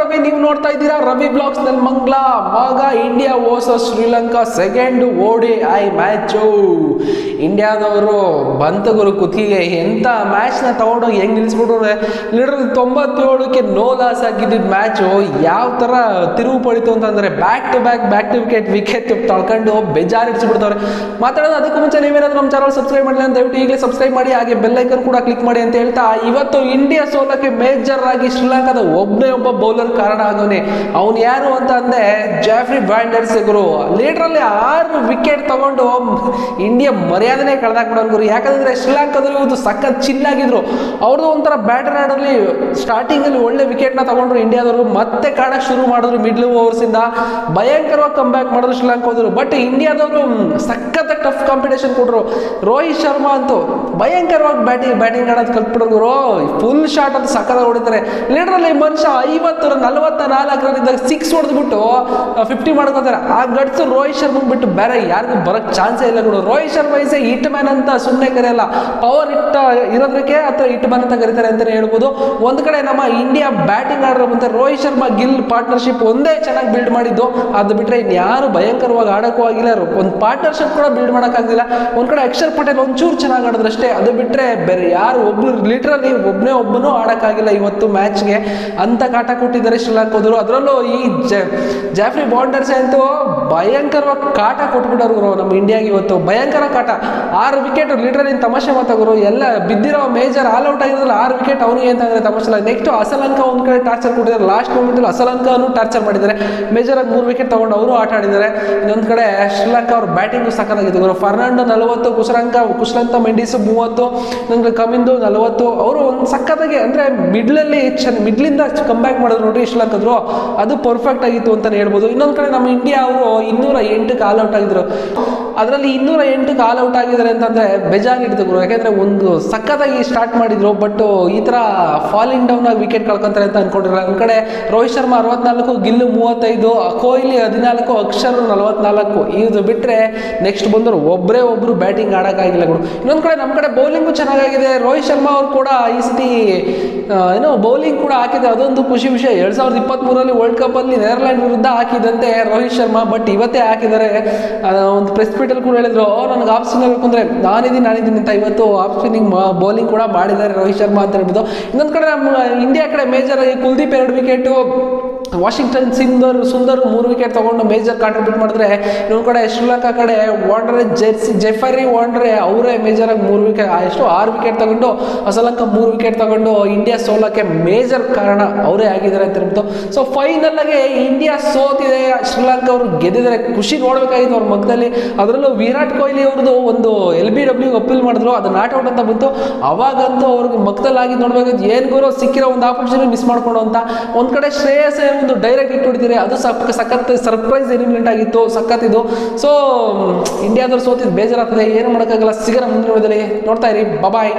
ರವಿ, ನೀವು ನೋಡ್ತಾ ಇದ್ದೀರಾ ರವಿ ಬ್ಲಾಗ್ಸ್ ನಲ್ಲಿ ಮಂಗ್ಲಾ. ಆಗ India versus Sri Lanka second ODI match. ಇಂಡಿಯಾದವರು ಬಂತ ಗುರು ಕುತ್ತಿಗೆ. ಎಂತ ಮ್ಯಾಚ್ ನ ತಗೊಂಡೋಗಿ ಹೆಂಗ್ ನಿಲ್ಸ್ಬಿಟ್ರೆ, ಲೀಡರ್ 97ಕ್ಕೆ ನೋ ಲಾಸ್ ಆಗಿದ್ದ ಮ್ಯಾಚು ಯಾವ ತರ ತಿರುವು ಪಡಿತು ಅಂತಂದ್ರೆ ಬ್ಯಾಕ್ ಟು ವಿಕೆಟ್ ತಳ್ಕೊಂಡು ಬೇಜಾರಿಡ್ಸ್ಬಿಡ್ತವ್ರೆ. ಮಾತಾಡೋದು ಅದಕ್ಕೂ ಮುಂಚೆ ನೀವೇನಾದ್ರೂ ನಮ್ಮ ಚಾನಲ್ ಸಬ್ಸ್ಕ್ರೈಬ್ ಮಾಡಲಿ ಅಂತ ದಯವಿಟ್ಟು ಈಗಲೇ ಸಬ್ಸ್ಕ್ರೈಬ್ ಮಾಡಿ, ಹಾಗೆ ಬೆಲ್ ಐಕನ್ ಕೂಡ ಕ್ಲಿಕ್ ಮಾಡಿ ಅಂತ ಹೇಳ್ತಾ, ಇವತ್ತು ಇಂಡಿಯಾ ಸೋಲಕ್ಕೆ ಮೇಜರ್ ಆಗಿ ಶ್ರೀಲಂಕಾದ ಒಬ್ಬ ಬೌಲರ್ ಕಾರಣ ಆಗೋನೆ. ಅವನು ಯಾರು ಅಂತ ಅಂದ್ರೆ ಜಾಫ್ರಿ ವಾಂಡರ್ಸ್ ಗುರು. ಲೀಡರಲ್ಲಿ 6 ವಿಕೆಟ್ ತಗೊಂಡು ಇಂಡಿಯಾ ಮರ್ಯಾದನೆ ಕಳೆದಾಕ್ಬಿಡೋನ್ ಗುರು. ಯಾಕಂದ್ರೆ ಶ್ರೀಲಂಕಾದಲ್ಲಿ ಇವತ್ತು ಸಖತ್ ಚಿಲ್ಲಾಗಿದ್ರು. ಅವ್ರದ್ದು ಒಂಥರ ಬ್ಯಾಟರ್ ಆಡಲ್ಲಿ ಸ್ಟಾರ್ಟಿಂಗ್ ಅಲ್ಲಿ ಒಳ್ಳೆ ವಿಕೆಟ್ ನ ತಗೊಂಡ್ರು ಇಂಡಿಯಾದವರು. ಮತ್ತೆ ಕಾಣಕ್ ಶುರು ಮಾಡಿದ್ರು ಮಿಡ್ಲ್ ಓವರ್ಸ್ ಇಂದ ಭಯಂಕರವಾಗಿ ಕಮ್ ಬ್ಯಾಕ್ ಮಾಡಿದ್ರು ಶ್ರೀಲಂಕಾದವರು. ಬಟ್ ಇಂಡಿಯಾದವರು ಸಖತ್ ಟಫ್ ಕಾಂಪಿಟೇಷನ್ ಕೊಟ್ರು. ರೋಹಿತ್ ಶರ್ಮಾ ಅಂತೂ ಭಯಂಕರವಾಗಿ ಬ್ಯಾಟಿಂಗ್ ಆಡೋದು ಕಲ್ತ್ಬಿಡೋರು. ಫುಲ್ ಶಾಟ್ ಅಂತ ಸಖತ್ ಹೊಡಿತಾರೆ. ಲೀಡರಲ್ಲಿ ಮನುಷ್ಯ 44 ರನ್ನಿಂದ 6 ಹೊಡೆದ್ಬಿಟ್ಟು 50 ಮಾಡ್ಕೋತಾರೆ. ಆ ಗಟ್ಸ್ ರೋಹಿತ್ ಶರ್ಮಾ ಬಿಟ್ಟು ಬೇರೆ ಯಾರಿಗೂ ಬರಕ್ ಚಾನ್ಸೇ ಇಲ್ಲ ಗುರು. Rohit Sharma is hitman ಅಂತ ಸುಮ್ಮನೆ ಕರೆಯಲ್ಲ, ಪವರ್ ಹಿಟ್ ಇರೋದಕ್ಕೆ ಅಥವಾ ಹಿಟ್ ಮ್ಯಾನ್ ಅಂತ ಕರೀತಾರೆ ಅಂತಾನೆ ಹೇಳ್ಬೋದು. ಒಂದ್ ಕಡೆ ನಮ್ಮ ಇಂಡಿಯಾ ಬ್ಯಾಟಿಂಗ್ ಆಡೋ ಮುಂದೆ ರೋಹಿತ್ ಶರ್ಮಾ ಗಿಲ್ ಪಾರ್ಟ್ನರ್ಶಿಪ್ ಒಂದೇ ಚೆನ್ನಾಗಿ ಬಿಲ್ಡ್ ಮಾಡಿದ್ದು. ಅದು ಬಿಟ್ರೆ ಇನ್ಯಾರು ಭಯಂಕರವಾಗಿ ಆಡಕ್ಕೂ ಆಗಿಲ್ಲ. ಒಂದು ಪಾರ್ಟ್ನರ್ಶಿಪ್ ಕೂಡ ಬಿಲ್ಡ್ ಮಾಡಕ್ ಆಗಿಲ್ಲ. ಒಂದ್ ಕಡೆ ಅಕ್ಷರ್ ಪಟೇಲ್ ಒಂಚೂರು ಚೆನ್ನಾಗಿ ಆಡಿದ್ರಷ್ಟೇ. ಅದು ಬಿಟ್ರೆ ಬೇರೆ ಯಾರು ಲಿಟ್ರಲಿ ಒಬ್ಬನು ಆಡಕ್ಕಾಗಿಲ್ಲ ಇವತ್ತು ಮ್ಯಾಚ್ಗೆ. ಅಂತ ಕಾಟ ಕೊಟ್ಟಿದ್ದಾರೆ ಶ್ರೀಲಂಕಾದವರು. ಅದರಲ್ಲೂ ಈ ಜಾಫ್ರಿ ವಾಂಡರ್ಸ್ ಅಂತೂ ಭಯಂಕರವಾಗಿ ಕಾಟ ಕೊಟ್ಬಿಟ್ಟರು ನಮ್ಮ ಇಂಡಿಯಾಗೆ ಇವತ್ತು. ಭಯಂಕರ ಕಾಟ. 6 ವಿಕೆಟ್ ಲೀಡರ್ ಇನ್ ತಮಾಷೆ ಮಾತಾಗೋರು. ಎಲ್ಲ ಬಿದ್ದಿರೋ ಮೇಜರ್ ಆಲ್ ಔಟ್ ಆಗಿರೋದ್ರಲ್ಲಿ 6 ವಿಕೆಟ್ ಅವನಿಗೆ ಅಂತಂದ್ರೆ ತಮಾಷೆ ಇಲ್ಲ. ನೆಕ್ಸ್ಟ್ ಅಸಲಂಕಾ ಒಂದ್ ಕಡೆ ಟಾರ್ಚರ್ ಕೊಟ್ಟಿದ್ದಾರೆ. ಲಾಸ್ಟ್ ಮೂಮೆಂಟ್ ಅಲ್ಲಿ ಅಸಲಂಕಾನು ಟಾರ್ಚರ್ ಮಾಡಿದ್ದಾರೆ. ಮೇಜರ್ ಆಗಿ 3 ವಿಕೆಟ್ ತಗೊಂಡು ಅವರು ಆಟ ಆಡಿದ್ದಾರೆ. ಇನ್ನೊಂದ್ ಕಡೆ ಶ್ರೀಲಂಕಾ ಅವ್ರ ಬ್ಯಾಟಿಂಗ್ ಸಕ್ಕತ್ತಾಗಿತ್ತು. ಫರ್ನಾಂಡೋ 40, ಕುಶಲಂತ ಮೆಂಡಿಸ್ 30, ನಂಗೆ ಕಮಿಂದು 40. ಅವರು ಒಂದು ಸಕ್ಕತ್ತಾಗಿ ಅಂದ್ರೆ ಮಿಡ್ಲಿಂದ ಕಮ್ ಬ್ಯಾಕ್ ಮಾಡಿದ್ರು ನೋಡಿ ಶ್ರೀಲಂಕಾದ್ರು. ಅದು ಪರ್ಫೆಕ್ಟ್ ಆಗಿತ್ತು ಅಂತಾನೆ ಹೇಳ್ಬೋದು. ಇನ್ನೊಂದ್ ಕಡೆ ನಮ್ಮ ಇಂಡಿಯಾ ಅವರು 208ಕ್ಕೆ ಆಲ್ ಔಟ್ ಆಗಿದ್ರು. ಅದರಲ್ಲಿ 208ಕ್ಕೆ ಆಲ್ ಔಟ್ ಆಗಿದ್ದಾರೆ ಅಂತಂದ್ರೆ ಬೇಜಾರು ಹಿಡಿದ್ರು. ಯಾಕಂದ್ರೆ ಒಂದು ಸಖತ್ತಾಗಿ ಸ್ಟಾರ್ಟ್ ಮಾಡಿದ್ರು. ಬಟ್ ಈ ತರ ಫಾಲಿಂಗ್ ಡೌನ್ ಆಗಿ ವಿಕೆಟ್ ಕಳ್ಕೊಂತಾರೆ ಅಂತ ಅನ್ಕೊಂಡಿರಲ್ಲ. ಒಂದ್ ಕಡೆ ರೋಹಿತ್ ಶರ್ಮಾ 64, ಗಿಲ್ಲು 35, ಕೊಹ್ಲಿ 14, ಅಕ್ಷರ್ 44. ಇದು ಬಿಟ್ರೆ ನೆಕ್ಸ್ಟ್ ಬಂದವರು ಒಬ್ರು ಬ್ಯಾಟಿಂಗ್ ಆಡಕ್ಕಾಗಿಲ್ಲ ಗುರು. ಇನ್ನೊಂದ್ ಕಡೆ ನಮ್ಮ ಕಡೆ ಬೌಲಿಂಗು ಚೆನ್ನಾಗಿದೆ. ರೋಹಿತ್ ಶರ್ಮಾ ಅವ್ರು ಕೂಡ ಈ ಸತಿ ಬೌಲಿಂಗ್ ಕೂಡ ಹಾಕಿದೆ. ಅದೊಂದು ಖುಷಿ ವಿಷಯ. 2023 ವರ್ಲ್ಡ್ ಕಪ್ ಅಲ್ಲಿ ನೆದರ್ಲ್ಯಾಂಡ್ ವಿರುದ್ಧ ಹಾಕಿದಂತೆ ರೋಹಿತ್ ಶರ್ಮಾ. ಬಟ್ ಇವತ್ತೇ ಹಾಕಿದ್ದಾರೆ. ಒಂದು ಪ್ರೆಸ್ ಮೀಟ್ ಅಲ್ಲಿ ಕೂಡ ಹೇಳಿದ್ರು, ನನಗೆ ಆಫ್ ಸ್ಪಿನ್ ಬೇಕು ಅಂದ್ರೆ ನಾನಿದ್ದೀನಿ ಅಂತ. ಇವತ್ತು ಆಫ್ ಸ್ಪಿನ್ನಿಂಗ್ ಬೌಲಿಂಗ್ ಕೂಡ ಮಾಡಿದ್ದಾರೆ ರೋಹಿತ್ ಶರ್ಮಾ ಅಂತ ಹೇಳ್ಬೋದು. ಇನ್ನೊಂದ್ ಕಡೆ ನಮ್ಮ ಇಂಡಿಯಾ ಕಡೆ ಮೇಜರ್ ಆಗಿ Kuldeep 2 wicket, Washington Sundar 3 wicket ತಗೊಂಡು ಮೇಜರ್ ಕಾಂಟ್ರಿಬ್ಯೂಟ್ ಮಾಡಿದ್ರೆ, ಇನ್ನೊಂದು ಕಡೆ ಶ್ರೀಲಂಕಾ ಕಡೆ ಜೆಫರಿ ವಾಂಡ್ರೆ ಅವರೇ ಮೇಜರ್ ಆಗಿ 3 ವಿಕೆಟ್ 6 ವಿಕೆಟ್ ತಗೊಂಡು ಅಸಲಂಕಾ 3 ವಿಕೆಟ್ ತಗೊಂಡು ಇಂಡಿಯಾ ಸೋಲಕ್ಕೆ ಮೇಜರ್ ಕಾರಣ ಅವರೇ ಆಗಿದ್ದಾರೆ ಅಂತ ಹೇಳ್ಬೋದು. ಸೊ ಫೈನಲ್ ಆಗಿ ಇಂಡಿಯಾ ಸೋತಿದೆ, ಶ್ರೀಲಂಕಾ ಅವರು ಗೆದ್ದಿದ್ದಾರೆ. ಖುಷಿ ನೋಡ್ಬೇಕಾಗಿತ್ತು ಅವ್ರ ಮಗದಲ್ಲಿ. ಅದರಲ್ಲೂ ವಿರಾಟ್ ಕೊಹ್ಲಿ ಅವ್ರದ್ದು ಒಂದು LBW ಅಪೀಲ್ ಮಾಡಿದ್ರು, ಅದು ನಾಟ್ ಔಟ್ ಅಂತ ಬಂತು. ಅವಾಗಂತೂ ಅವ್ರಿಗೆ ಮಕ್ಕದಲ್ಲಿ ನೋಡ್ಬೇಕಾಗಿತ್ತು, ಏನ್ ಗುರು ಸಿಕ್ಕಿರೋ ಒಂದು ಆಪರ್ಚುನಿಟಿ ಮಿಸ್ ಮಾಡ್ಕೊಂಡು ಅಂತ. ಒಂದ್ ಕಡೆ ಶ್ರೇಯಸ್ ಒಂದು ಡೈರೆಕ್ಟ್ ಹಿಟ್ ಹೊಡಿತಾರೆ. ಅದು ಸಖತ್ ಸರ್ಪ್ರೈಸ್ ಎಲಿಮಿನೇಟ್ ಆಗಿತ್ತು, ಸಖತ್ ಇದು. ಸೊ ಇಂಡಿಯಾದವ್ರು ಸೋತಿದ್ದು ಬೇಜಾರಾಗ್ತದೆ, ಏನು ಮಾಡೋಕ್ಕಾಗಲ್ಲ. ಸಿಗೋಣ ಮುಂದಿನ ವಿಡಿಯೋದಲ್ಲಿ. ನೋಡ್ತಾ ಇರಿ. ಬಾಯ್.